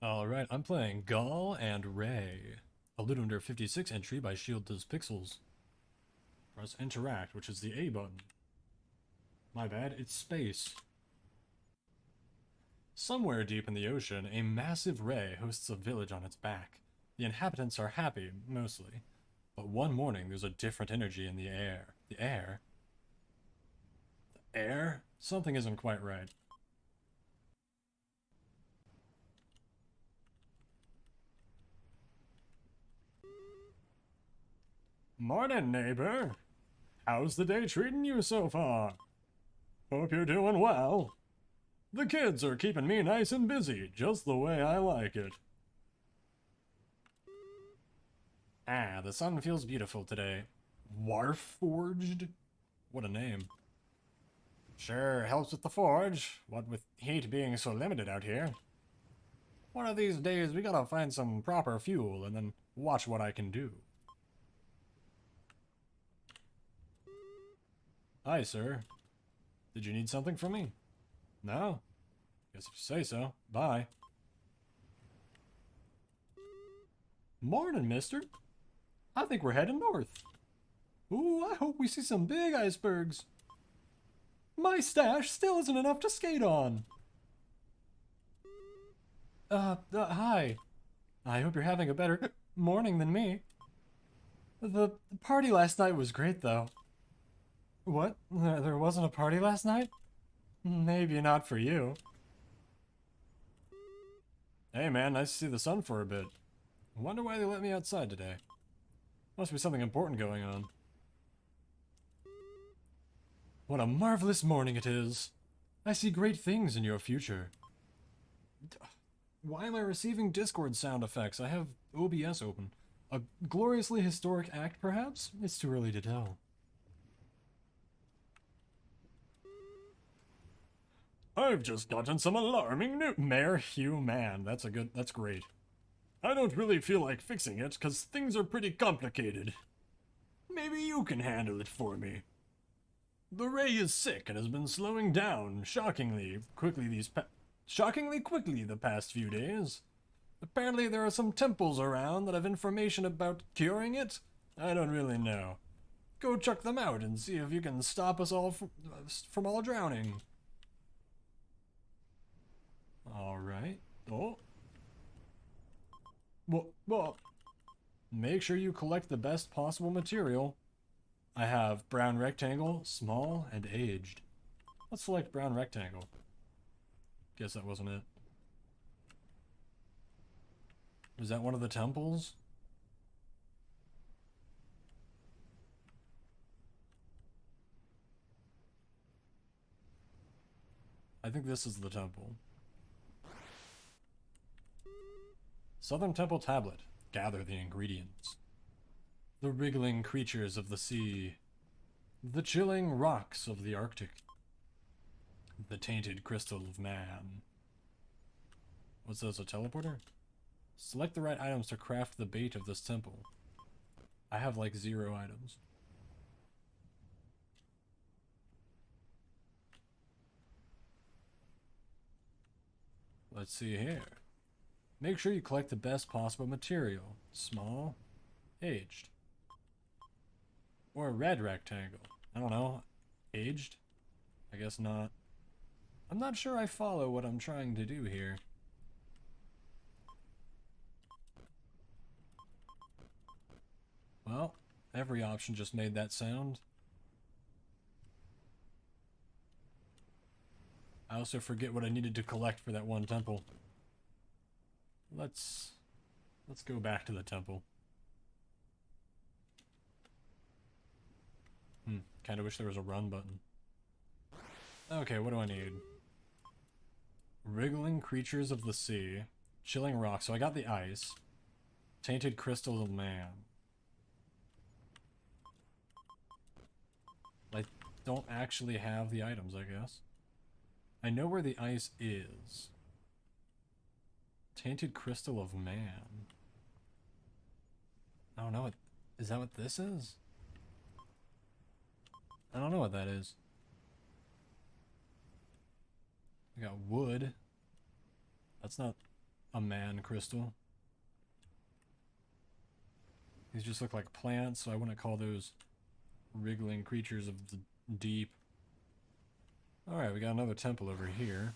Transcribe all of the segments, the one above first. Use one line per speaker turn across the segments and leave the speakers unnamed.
Alright, I'm playing Gull and Ray. A LD56 entry by Shield Does Pixels. Press interact, which is the A button. My bad, it's space. Somewhere deep in the ocean, a massive ray hosts a village on its back. The inhabitants are happy, mostly. But one morning, there's a different energy in the air. The air? The air? Something isn't quite right. Morning, neighbor. How's the day treating you so far? Hope you're doing well. The kids are keeping me nice and busy, just the way I like it. Ah, the sun feels beautiful today. Warforged? What a name. Sure, helps with the forge, what with heat being so limited out here. One of these days we gotta find some proper fuel and then watch what I can do. Hi, sir. Did you need something from me? No? Guess if you say so. Bye. Morning, mister. I think we're heading north. Ooh, I hope we see some big icebergs. My stash still isn't enough to skate on. Hi. I hope you're having a better morning than me. The party last night was great, though. What? There wasn't a party last night? Maybe not for you. Hey man, nice to see the sun for a bit. Wonder why they let me outside today. Must be something important going on. What a marvelous morning it is. I see great things in your future. Why am I receiving Discord sound effects? I have OBS open. A gloriously historic act, perhaps? It's too early to tell. I've just gotten some alarming news. Mayor Hugh, man, that's great. I don't really feel like fixing it, because things are pretty complicated. Maybe you can handle it for me. The Ray is sick and has been slowing down shockingly quickly the past few days. Apparently there are some temples around that have information about curing it. I don't really know. Go check them out and see if you can stop us all from all drowning. Alright. Oh. Well, make sure you collect the best possible material. I have brown rectangle, small, and aged. Let's select brown rectangle. Guess that wasn't it. Was that one of the temples? I think this is the temple. Southern Temple Tablet. Gather the ingredients. The wriggling creatures of the sea. The chilling rocks of the Arctic. The tainted crystal of man. What's this, a teleporter? Select the right items to craft the bait of this temple. I have like 0 items. Let's see here. Make sure you collect the best possible material. Small, aged. Or a red rectangle. I don't know. Aged? I guess not. I'm not sure I follow what I'm trying to do here. Well, every option just made that sound. I also forget what I needed to collect for that one temple. Let's go back to the temple. Kinda wish there was a run button. Okay, what do I need? Wriggling creatures of the sea. Chilling rocks. So I got the ice. Tainted crystal of man. I don't actually have the items, I guess. I know where the ice is. Tainted crystal of man. I don't know. Is that what this is? I don't know what that is. We got wood. That's not... a man crystal. These just look like plants, so I wouldn't call those wriggling creatures of the deep. Alright, we got another temple over here.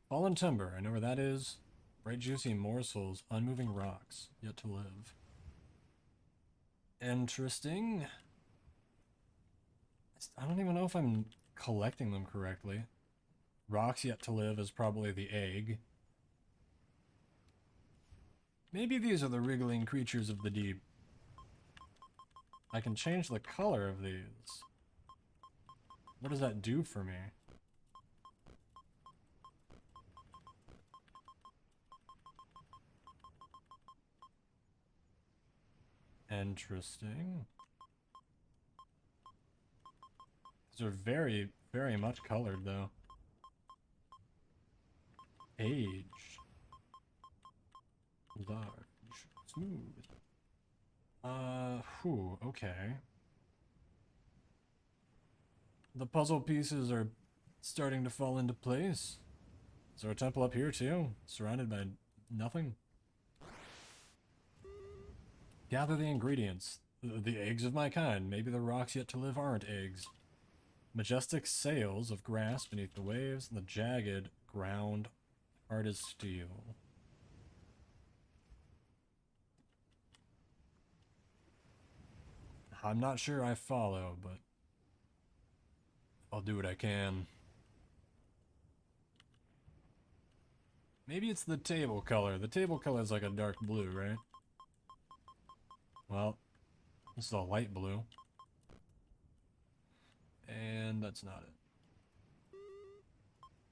Fallen timber, I know where that is. Bright juicy morsels, unmoving rocks, yet to live. Interesting. I don't even know if I'm collecting them correctly. Rocks yet to live is probably the egg. Maybe these are the wriggling creatures of the deep. I can change the color of these. What does that do for me? Interesting. These are very, very much colored, though. Age. Large. Smooth. Okay. The puzzle pieces are starting to fall into place. Is there a temple up here, too? Surrounded by nothing? Gather the ingredients. The eggs of my kind. Maybe the rocks yet to live aren't eggs. Majestic sails of grass beneath the waves, and the jagged ground hard as steel. I'm not sure I follow, but I'll do what I can. Maybe it's the table color. The table color is like a dark blue, right? Well, this is a light blue. And that's not it.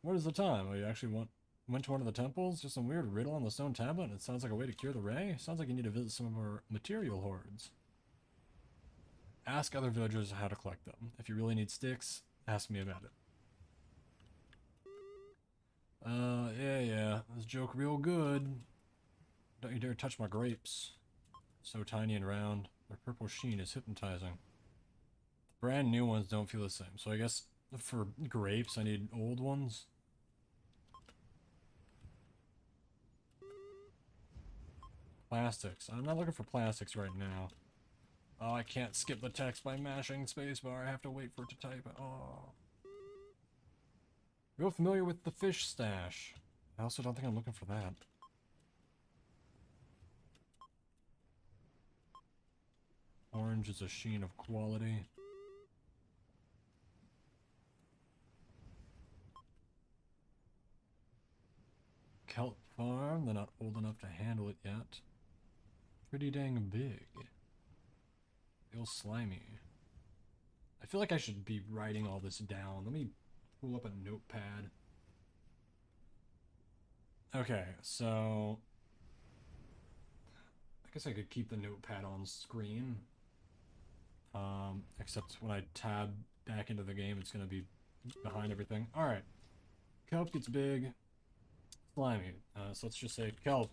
What is the time? Oh, you actually went to one of the temples? Just some weird riddle on the stone tablet, and it sounds like a way to cure the ray? Sounds like you need to visit some of our material hordes. Ask other villagers how to collect them. If you really need sticks, ask me about it. Yeah. This joke real good. Don't you dare touch my grapes. So tiny and round. Their purple sheen is hypnotizing. The brand new ones don't feel the same. So I guess for grapes, I need old ones. Plastics. I'm not looking for plastics right now. Oh, I can't skip the text by mashing spacebar. I have to wait for it to type. Oh. Real familiar with the fish stash. I also don't think I'm looking for that. Orange is a sheen of quality. Kelp farm. They're not old enough to handle it yet. Pretty dang big. Feel slimy. I feel like I should be writing all this down. Let me pull up a notepad. Okay, so I guess I could keep the notepad on screen. Except when I tab back into the game, it's gonna be behind everything. Alright. Kelp gets big. Slimy. So let's just say kelp.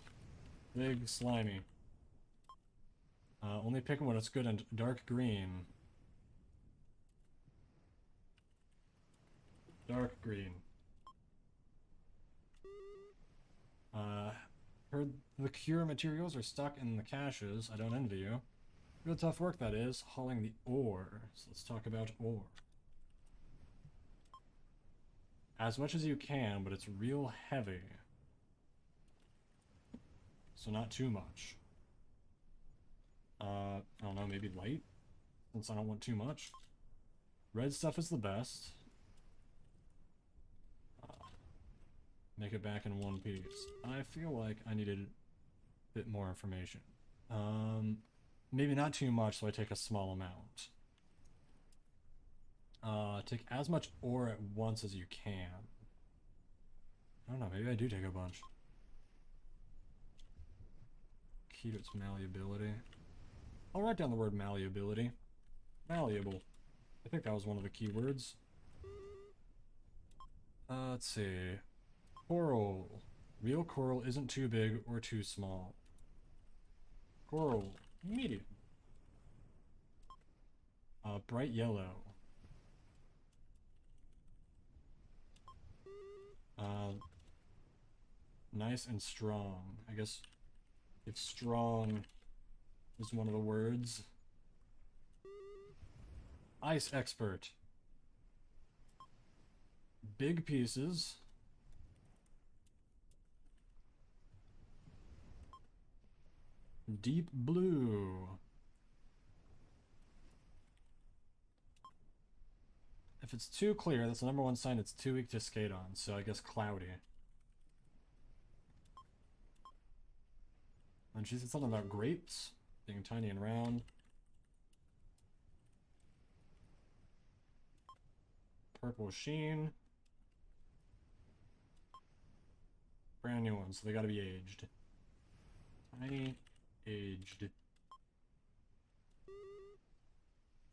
Big, slimy. Only pick when it's good and dark green. Dark green. Heard the cure materials are stuck in the caches. I don't envy you. Real tough work that is, hauling the ore. So let's talk about ore. As much as you can, but it's real heavy. So not too much. I don't know, maybe light? Since I don't want too much. Red stuff is the best. Make it back in one piece. I feel like I needed a bit more information. Maybe not too much, so I take a small amount. Take as much ore at once as you can. I don't know, maybe I do take a bunch. Key to its malleability. I'll write down the word malleability. Malleable. I think that was one of the keywords. Let's see. Coral. Real coral isn't too big or too small. Coral. Medium. Bright yellow. Nice and strong. I guess if strong is one of the words. Ice expert. Big pieces. Deep blue. If it's too clear, that's the number one sign it's too weak to skate on, so I guess cloudy. And she said something about grapes being tiny and round. Purple sheen. Brand new ones, so they gotta be aged. Tiny, aged.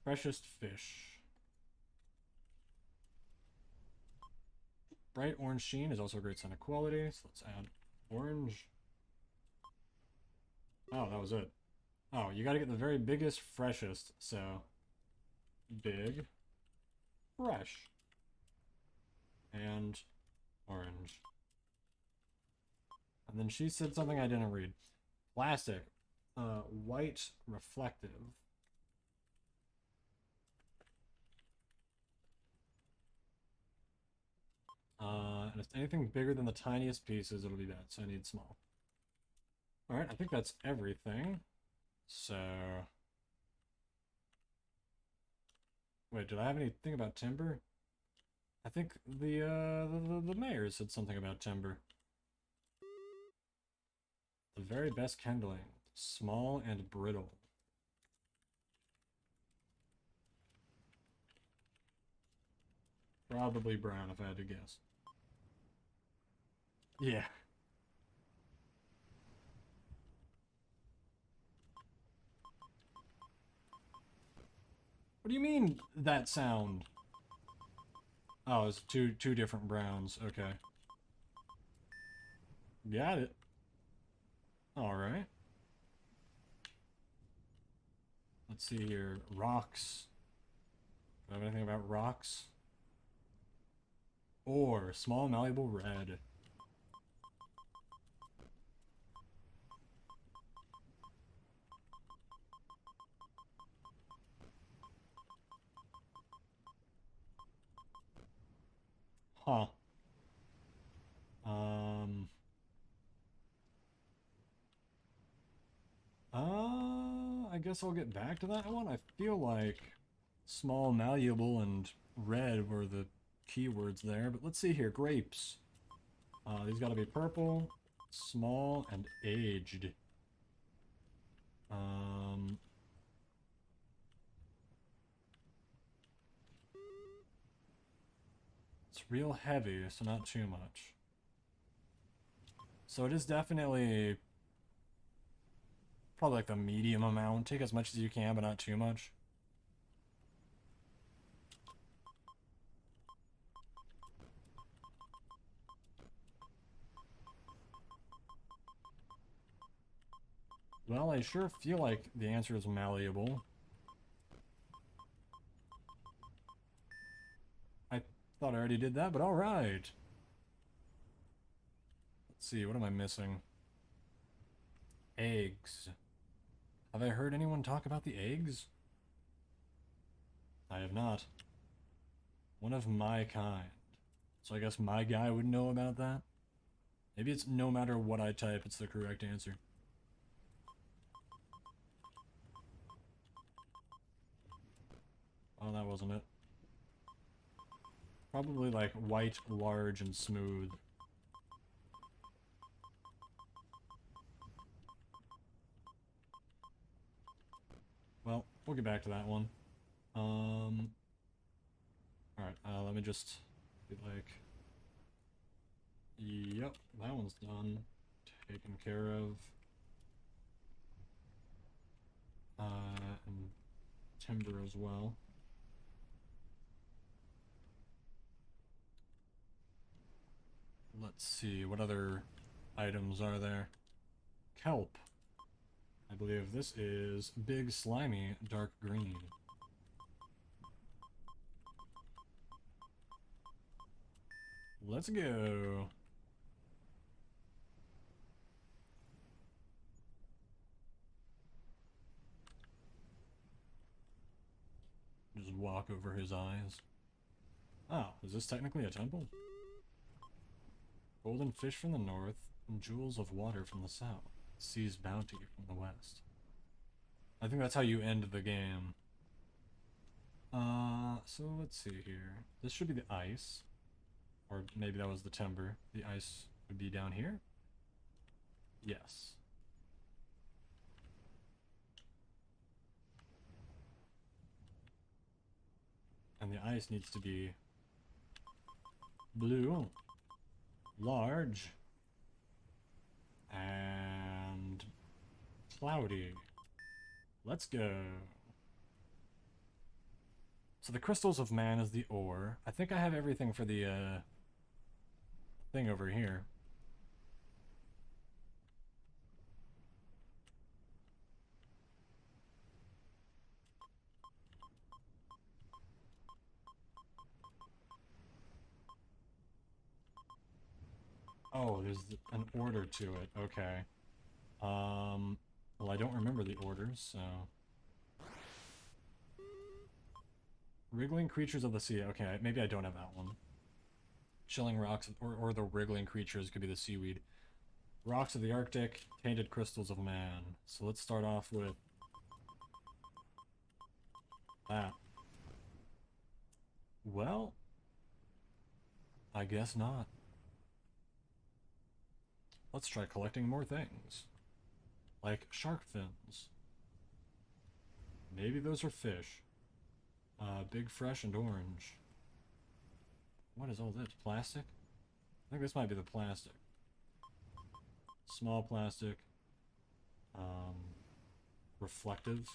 Freshest fish. Bright orange sheen is also a great sign of quality, so let's add orange. Oh, that was it. Oh, you gotta get the very biggest, freshest, so big, fresh, and orange. And then she said something I didn't read. Plastic, white, reflective. And if anything bigger than the tiniest pieces, it'll be bad, so I need small. Alright, I think that's everything. So... Wait, did I have anything about timber? I think the mayor said something about timber. The very best kindling. Small and brittle. Probably brown if I had to guess. Yeah. What do you mean, that sound? Oh, it's two different browns. Okay. Got it. Alright. Let's see here. Rocks. Do I have anything about rocks? Or small malleable red. Huh. I guess I'll get back to that one. I feel like small, malleable, and red were the keywords there, but let's see here. Grapes. These gotta be purple, small, and aged. It's real heavy, so not too much. So it is definitely probably like the medium amount. Take as much as you can, but not too much. Well, I sure feel like the answer is malleable. I thought I already did that, but alright. Let's see, what am I missing? Eggs. Have I heard anyone talk about the eggs? I have not. One of my kind. So I guess my guy would know about that? Maybe it's no matter what I type, it's the correct answer. Oh, that wasn't it. Probably like white, large, and smooth. Well, we'll get back to that one. Alright, let me just be like... Yep, that one's done. Taken care of. And timber as well. Let's see, what other items are there? Kelp. I believe this is big, slimy, dark green. Let's go. walk over his eyes. Oh, is this technically a temple? Golden fish from the north, and jewels of water from the south. Sea's bounty from the west. I think that's how you end the game. So let's see here. This should be the ice. Or maybe that was the timber. The ice would be down here? Yes. And the ice needs to be blue, large, and cloudy. Let's go. So the crystals of man is the ore. I think I have everything for the thing over here. Oh, there's an order to it. Okay. Well, I don't remember the orders, so... Wriggling creatures of the sea. Okay, maybe I don't have that one. Chilling rocks, or the wriggling creatures could be the seaweed. Rocks of the Arctic, tainted crystals of man. So let's start off with that. Well, I guess not. Let's try collecting more things. Like shark fins. Maybe those are fish. Big, fresh, and orange. What is all this? Plastic? I think this might be the plastic. Small plastic. Reflective.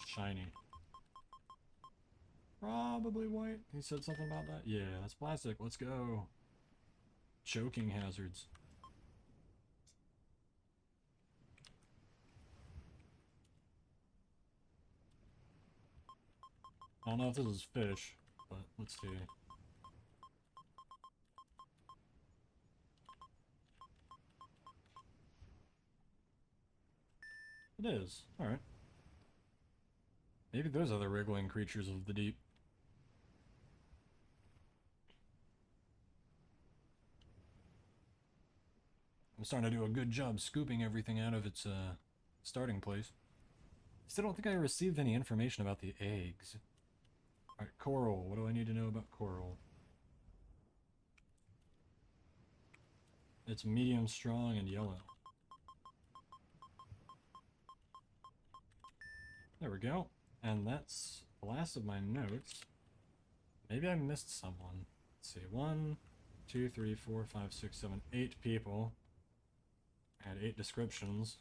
Shiny. Probably white. He said something about that? Yeah, that's plastic. Let's go. Choking hazards. I don't know if this is fish, but let's see. It is. Alright. Maybe those are the wriggling creatures of the deep. I'm starting to do a good job scooping everything out of its starting place. Still don't think I received any information about the eggs. Alright, coral. What do I need to know about coral? It's medium strong and yellow. There we go. And that's the last of my notes. Maybe I missed someone. Let's see. 1, 2, 3, 4, 5, 6, 7, 8 people. I had 8 descriptions.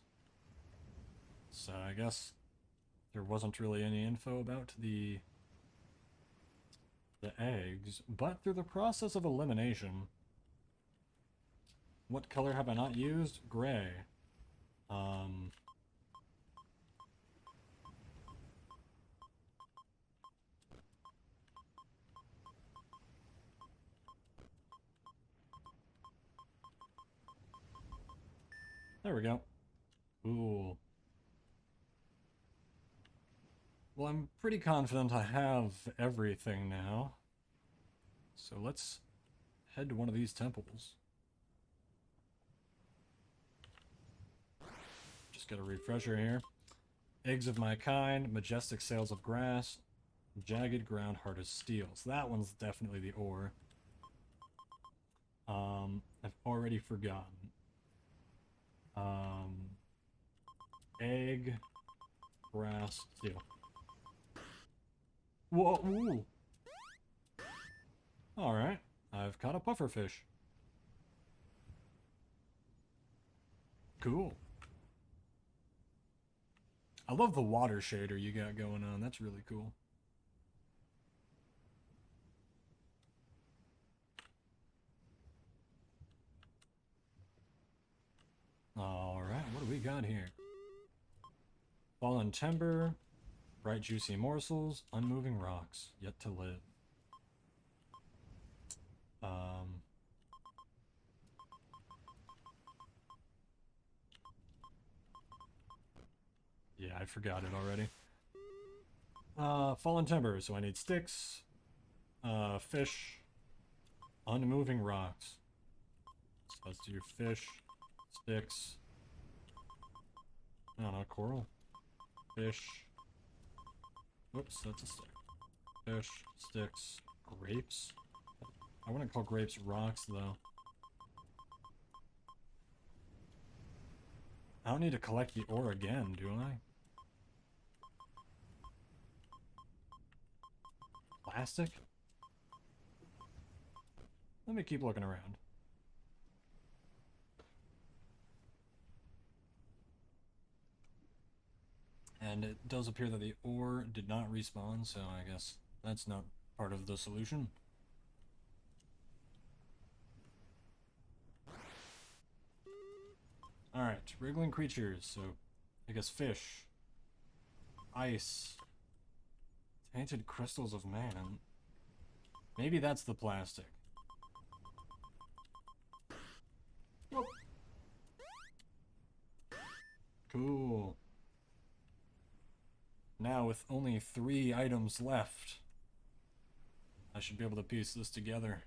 So I guess there wasn't really any info about the eggs, but through the process of elimination, what color have I not used? Gray. There we go. Ooh. Well, I'm pretty confident I have everything now. So let's head to one of these temples. Just get a refresher here. Eggs of my kind, majestic sails of grass, jagged ground hard as steel. So that one's definitely the ore. I've already forgotten. Egg, grass, steel. Whoa, ooh. Alright, I've caught a pufferfish. Cool. I love the water shader you got going on. That's really cool. Alright, what do we got here? Fallen timber, bright juicy morsels, unmoving rocks, yet to live. Yeah, I forgot it already. Fallen timber, so I need sticks, fish, unmoving rocks. So let's do fish, sticks, I don't know, coral, fish, whoops, that's a stick, fish, sticks, grapes. I wouldn't call grapes rocks, though. I don't need to collect the ore again, do I? Plastic? Let me keep looking around. And it does appear that the ore did not respawn, so I guess that's not part of the solution. Alright, wriggling creatures, so I guess fish, ice, tainted crystals of man. Maybe that's the plastic. Oh. Cool. Now with only 3 items left, I should be able to piece this together.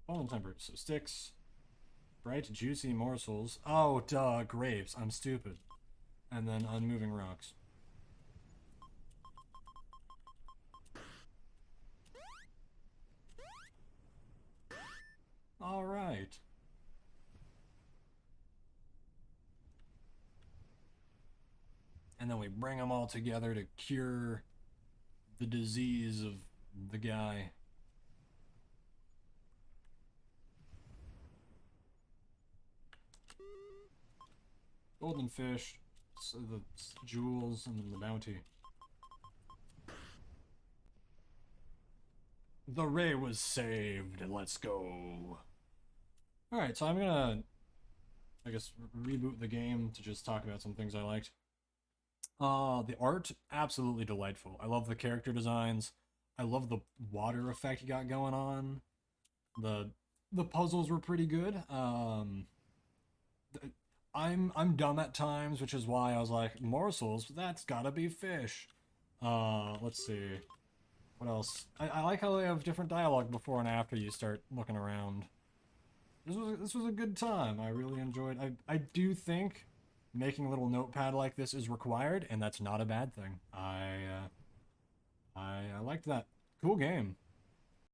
Fallen timber, so sticks, bright juicy morsels. Oh, duh, grapes. I'm stupid. And then unmoving rocks. All right. And then we bring them all together to cure the disease of the guy. Golden fish, so the jewels, and then the bounty. The ray was saved. Let's go. Alright, so I'm gonna, I guess, reboot the game to just talk about some things I liked. The art, absolutely delightful. I love the character designs. I love the water effect you got going on. The puzzles were pretty good. I'm dumb at times, which is why I was like, morsels, that's gotta be fish. Let's see. What else? I like how they have different dialogue before and after you start looking around. This was a good time. I really enjoyed. I do think making a little notepad like this is required, and that's not a bad thing. I liked that. Cool game.